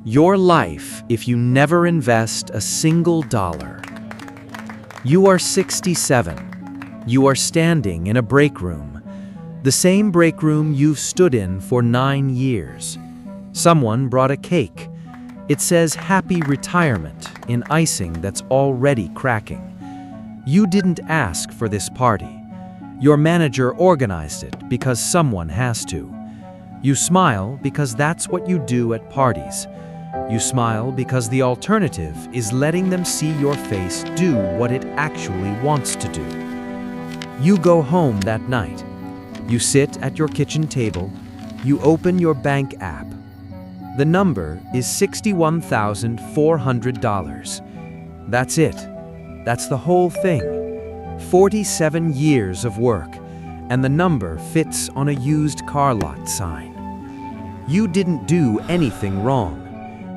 Your life if you never invest a single dollar. You are 67. You are standing in a break room. The same break room you've stood in for 9 years. Someone brought a cake. It says happy retirement in icing that's already cracking. You didn't ask for this party. Your manager organized it because someone has to. You smile because that's what you do at parties. You smile because the alternative is letting them see your face do what it actually wants to do. You go home that night. You sit at your kitchen table. You open your bank app. The number is $61,400. That's it. That's the whole thing. 47 years of work, and the number fits on a used car lot sign. You didn't do anything wrong.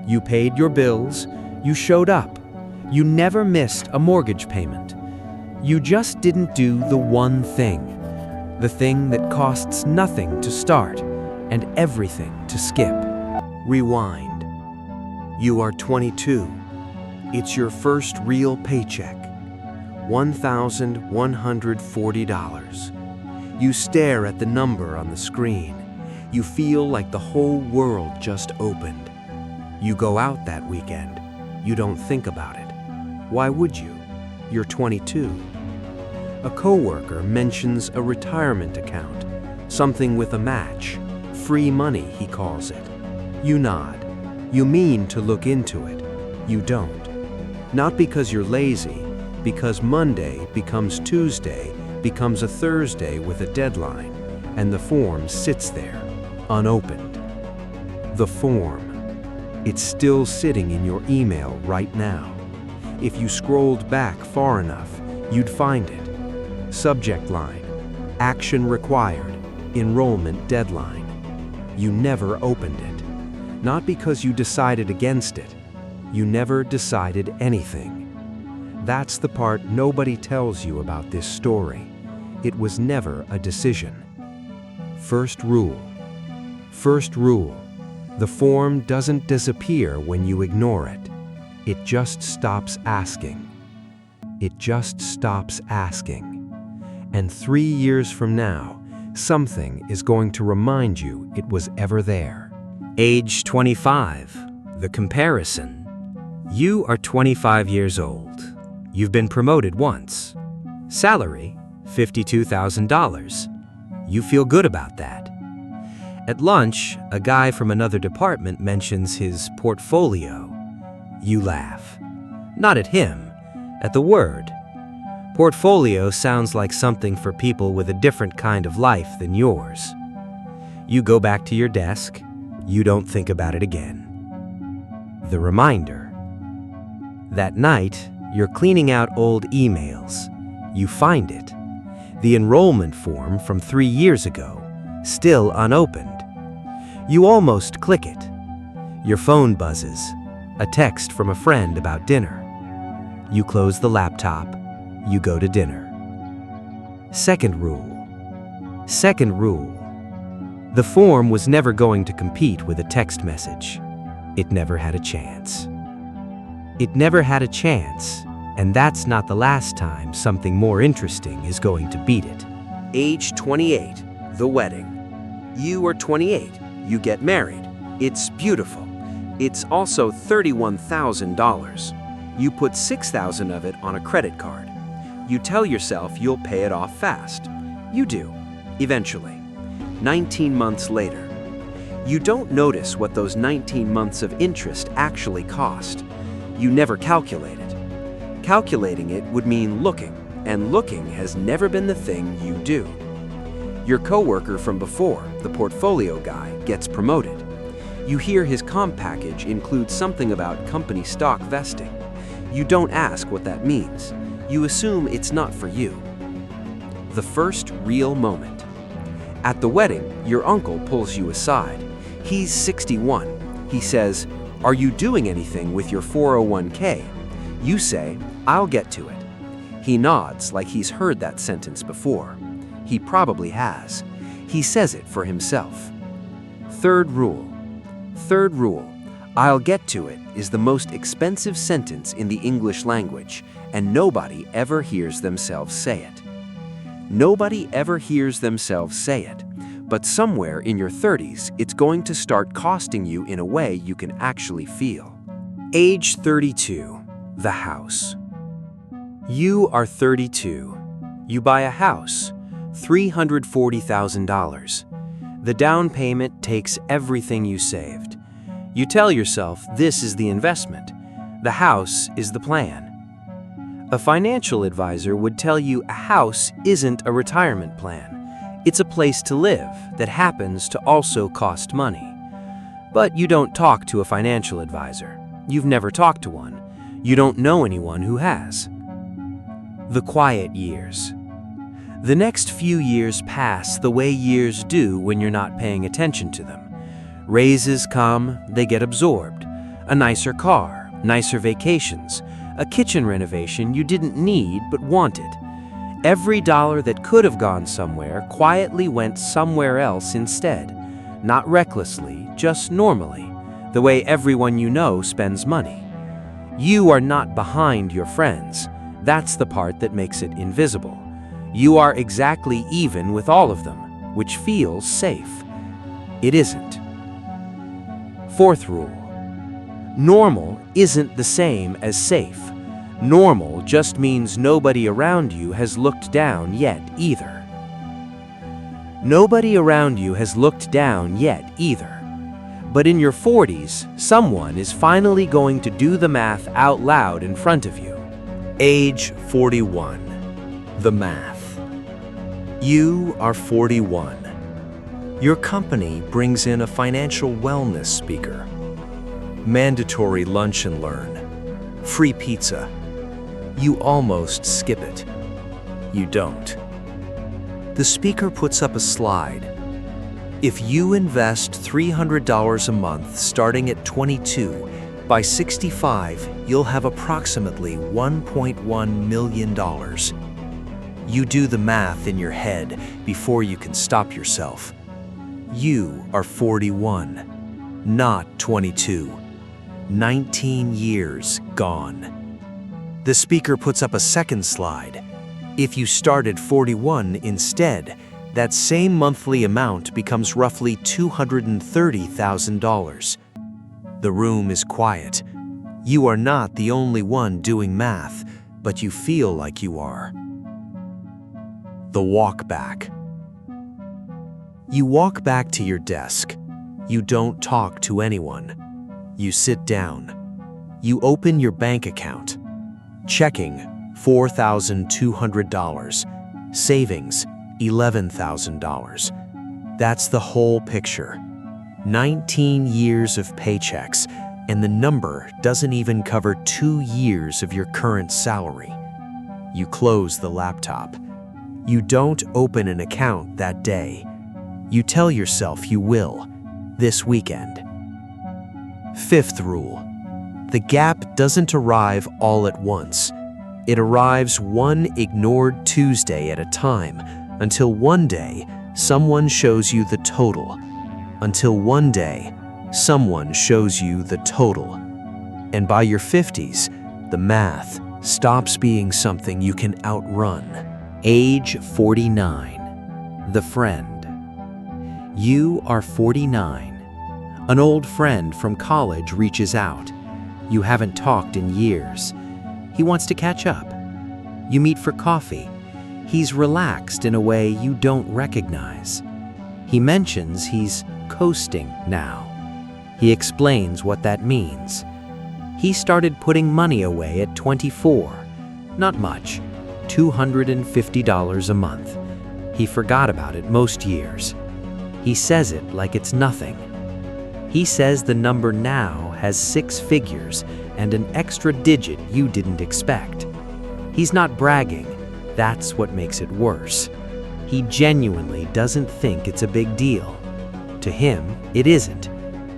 You paid your bills. You showed up. You never missed a mortgage payment. You just didn't do the one thing. The thing that costs nothing to start and everything to skip. Rewind. You are 22. It's your first real paycheck. $1,140. You stare at the number on the screen. You feel like the whole world just opened. You go out that weekend. You don't think about it. Why would you? You're 22. A coworker mentions a retirement account, something with a match. Free money, he calls it. You nod. You mean to look into it. You don't. Not because you're lazy, because Monday becomes Tuesday, becomes a Thursday with a deadline, and the form sits there, unopened. The form. It's still sitting in your email right now. If you scrolled back far enough, you'd find it. Subject line, action required, enrollment deadline. You never opened it. Not because you decided against it. You never decided anything. That's the part nobody tells you about this story. It was never a decision. First rule. First rule. The form doesn't disappear when you ignore it. It just stops asking. It just stops asking. And 3 years from now, something is going to remind you it was ever there. Age 25. The comparison. You are 25 years old. You've been promoted once. Salary, $52,000. You feel good about that. At lunch, a guy from another department mentions his portfolio. You laugh. Not at him, at the word. Portfolio sounds like something for people with a different kind of life than yours. You go back to your desk. You don't think about it again. The reminder. That night, you're cleaning out old emails. You find it. The enrollment form from 3 years ago, still unopened. You almost click it. Your phone buzzes. A text from a friend about dinner. You close the laptop. You go to dinner. Second rule. Second rule. The form was never going to compete with a text message. It never had a chance. It never had a chance, and that's not the last time something more interesting is going to beat it. Age 28. The wedding. You are 28. You get married. It's beautiful. It's also $31,000. You put $6,000 of it on a credit card. You tell yourself you'll pay it off fast. You do, eventually. 19 months later. You don't notice what those 19 months of interest actually cost. You never calculate it. Calculating it would mean looking, and looking has never been the thing you do. Your coworker from before, the portfolio guy, gets promoted. You hear his comp package includes something about company stock vesting. You don't ask what that means. You assume it's not for you. The first real moment. At the wedding, your uncle pulls you aside. He's 61. He says, "Are you doing anything with your 401k?" You say, "I'll get to it." He nods like he's heard that sentence before. He probably has. He says it for himself. Third rule. Third rule. "I'll get to it" is the most expensive sentence in the English language, and nobody ever hears themselves say it. Nobody ever hears themselves say it, but somewhere in your 30s, it's going to start costing you in a way you can actually feel. Age 32, the house. You are 32. You buy a house, $340,000. The down payment takes everything you saved. You tell yourself this is the investment. The house is the plan. A financial advisor would tell you a house isn't a retirement plan. It's a place to live that happens to also cost money. But you don't talk to a financial advisor. You've never talked to one. You don't know anyone who has. The quiet years. The next few years pass the way years do when you're not paying attention to them. Raises come, they get absorbed. A nicer car, nicer vacations, a kitchen renovation you didn't need but wanted. Every dollar that could have gone somewhere quietly went somewhere else instead. Not recklessly, just normally, the way everyone you know spends money. You are not behind your friends. That's the part that makes it invisible. You are exactly even with all of them, which feels safe. It isn't. Fourth rule. Normal isn't the same as safe. Normal just means nobody around you has looked down yet either. Nobody around you has looked down yet either. But in your 40s, someone is finally going to do the math out loud in front of you. Age 41. The math. You are 41. Your company brings in a financial wellness speaker. Mandatory lunch and learn. Free pizza. You almost skip it. You don't. The speaker puts up a slide. If you invest $300 a month starting at 22, by 65, you'll have approximately $1.1 million. You do the math in your head before you can stop yourself. You are 41, not 22. 19 years gone. The speaker puts up a second slide. If you start at 41 instead, that same monthly amount becomes roughly $230,000. The room is quiet. You are not the only one doing math, but you feel like you are. The walk back. You walk back to your desk. You don't talk to anyone. You sit down. You open your bank account. Checking, $4,200. Savings, $11,000. That's the whole picture. 19 years of paychecks, and the number doesn't even cover 2 years of your current salary. You close the laptop. You don't open an account that day. You tell yourself you will, this weekend. Fifth rule. The gap doesn't arrive all at once. It arrives one ignored Tuesday at a time, until one day, someone shows you the total. Until one day, someone shows you the total. And by your 50s, the math stops being something you can outrun. Age 49. The friend. You are 49. An old friend from college reaches out. You haven't talked in years. He wants to catch up. You meet for coffee. He's relaxed in a way you don't recognize. He mentions he's coasting now. He explains what that means. He started putting money away at 24. Not much, $250 a month. He forgot about it most years. He says it like it's nothing. He says the number now has 6 figures and an extra digit you didn't expect. He's not bragging. That's what makes it worse. He genuinely doesn't think it's a big deal. To him, it isn't.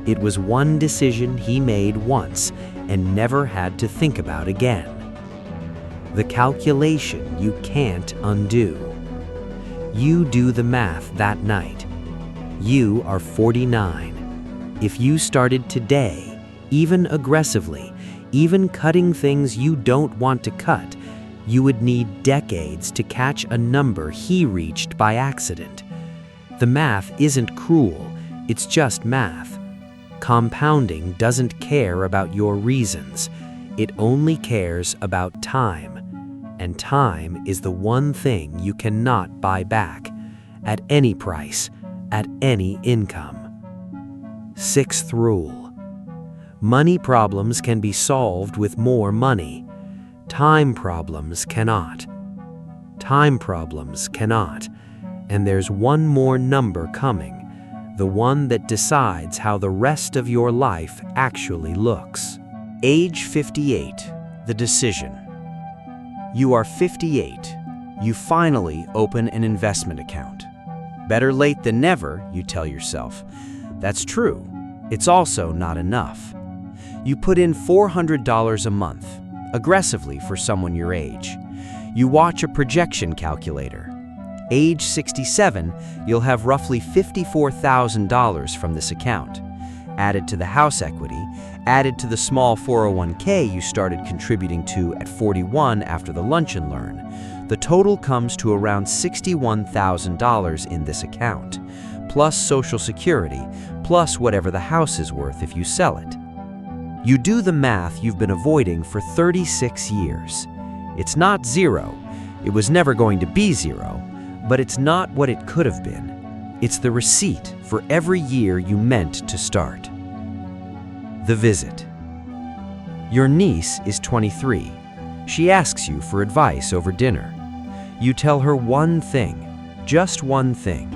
It was one decision he made once and never had to think about again. The calculation you can't undo. You do the math that night. You are 49. If you started today, even aggressively, even cutting things you don't want to cut, you would need decades to catch a number he reached by accident. The math isn't cruel, it's just math. Compounding doesn't care about your reasons, it only cares about time. And time is the one thing you cannot buy back, at any price, at any income. Sixth rule: money problems can be solved with more money. Time problems cannot. Time problems cannot. And there's one more number coming, the one that decides how the rest of your life actually looks. Age 58, the decision. You are 58. You finally open an investment account. Better late than never, you tell yourself. That's true. It's also not enough. You put in $400 a month, aggressively for someone your age. You watch a projection calculator. Age 67, you'll have roughly $54,000 from this account. Added to the house equity, added to the small 401k you started contributing to at 41 after the lunch and learn, the total comes to around $61,000 in this account, plus Social Security, plus whatever the house is worth if you sell it. You do the math you've been avoiding for 36 years. It's not zero. It was never going to be zero, but it's not what it could have been. It's the receipt for every year you meant to start. The visit. Your niece is 23. She asks you for advice over dinner. You tell her one thing, just one thing.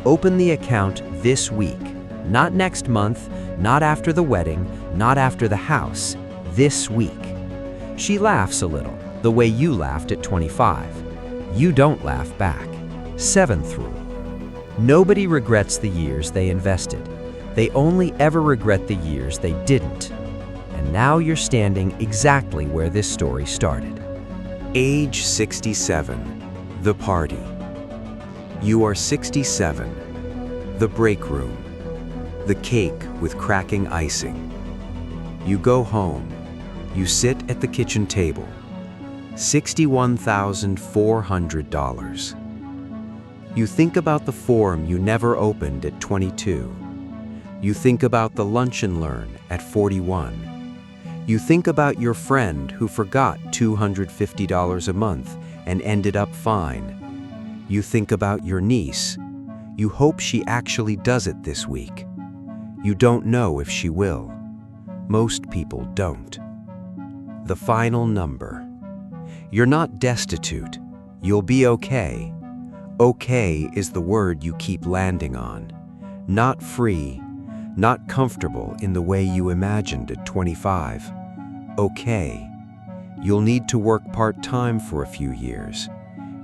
Open the account this week, not next month, not after the wedding, not after the house, this week. She laughs a little, the way you laughed at 25. You don't laugh back. Seventh rule. Nobody regrets the years they invested. They only ever regret the years they didn't. And now you're standing exactly where this story started. Age 67. The party. You are 67. The break room. The cake with cracking icing. You go home. You sit at the kitchen table. $61,400. You think about the form you never opened at 22. You think about the lunch and learn at 41. You think about your friend who forgot $250 a month and ended up fine. You think about your niece. You hope she actually does it this week. You don't know if she will. Most people don't. The final number. You're not destitute. You'll be okay. Okay is the word you keep landing on. Not free, not comfortable in the way you imagined at 25. Okay. You'll need to work part-time for a few years.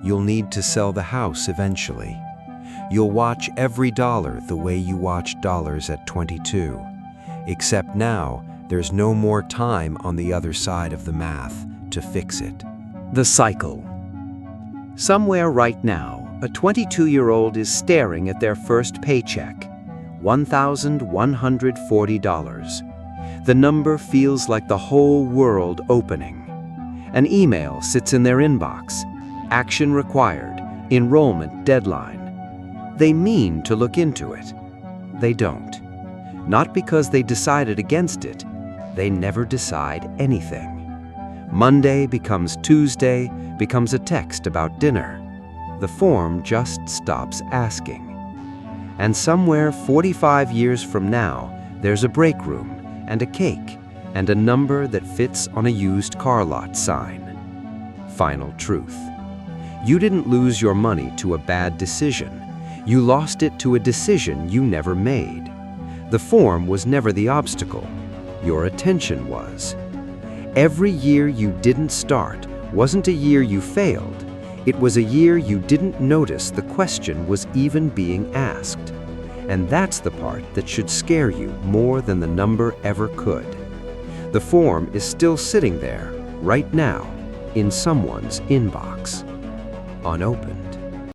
You'll need to sell the house eventually. You'll watch every dollar the way you watched dollars at 22. Except now, there's no more time on the other side of the math to fix it. The cycle. Somewhere right now, a 22-year-old is staring at their first paycheck, $1,140. The number feels like the whole world opening. An email sits in their inbox. Action required. Enrollment deadline. They mean to look into it. They don't. Not because they decided against it. They never decide anything. Monday becomes Tuesday, becomes a text about dinner. The form just stops asking. And somewhere 45 years from now, there's a break room and a cake and a number that fits on a used car lot sign. Final truth. You didn't lose your money to a bad decision. You lost it to a decision you never made. The form was never the obstacle. Your attention was. Every year you didn't start wasn't a year you failed. It was a year you didn't notice the question was even being asked. And that's the part that should scare you more than the number ever could. The form is still sitting there, right now, in someone's inbox, unopened.